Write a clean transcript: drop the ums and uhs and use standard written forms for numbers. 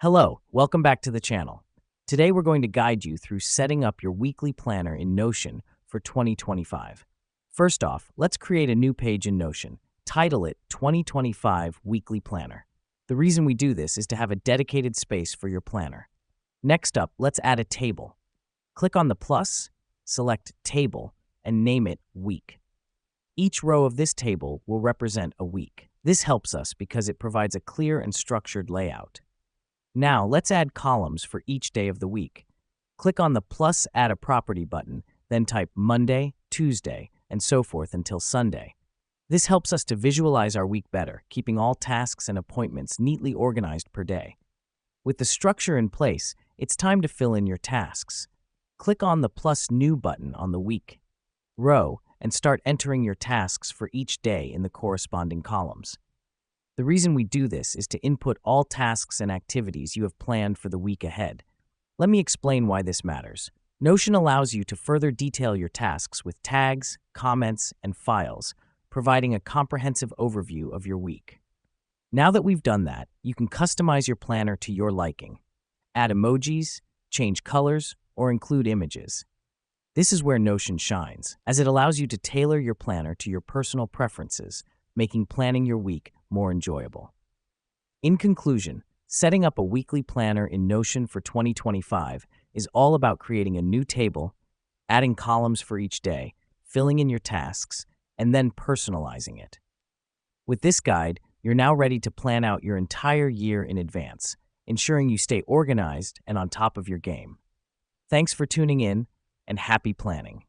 Hello, welcome back to the channel. Today we're going to guide you through setting up your weekly planner in Notion for 2025. First off, let's create a new page in Notion. Title it 2025 Weekly Planner. The reason we do this is to have a dedicated space for your planner. Next up, let's add a table. Click on the plus, select Table, and name it Week. Each row of this table will represent a week. This helps us because it provides a clear and structured layout. Now, let's add columns for each day of the week. Click on the plus Add a Property button, then type Monday, Tuesday, and so forth until Sunday. This helps us to visualize our week better, keeping all tasks and appointments neatly organized per day. With the structure in place, it's time to fill in your tasks. Click on the plus New button on the week row and start entering your tasks for each day in the corresponding columns. The reason we do this is to input all tasks and activities you have planned for the week ahead. Let me explain why this matters. Notion allows you to further detail your tasks with tags, comments, and files, providing a comprehensive overview of your week. Now that we've done that, you can customize your planner to your liking. Add emojis, change colors, or include images. This is where Notion shines, as it allows you to tailor your planner to your personal preferences, making planning your week more enjoyable. In conclusion, setting up a weekly planner in Notion for 2025 is all about creating a new table, adding columns for each day, filling in your tasks, and then personalizing it. With this guide, you're now ready to plan out your entire year in advance, ensuring you stay organized and on top of your game. Thanks for tuning in, and happy planning.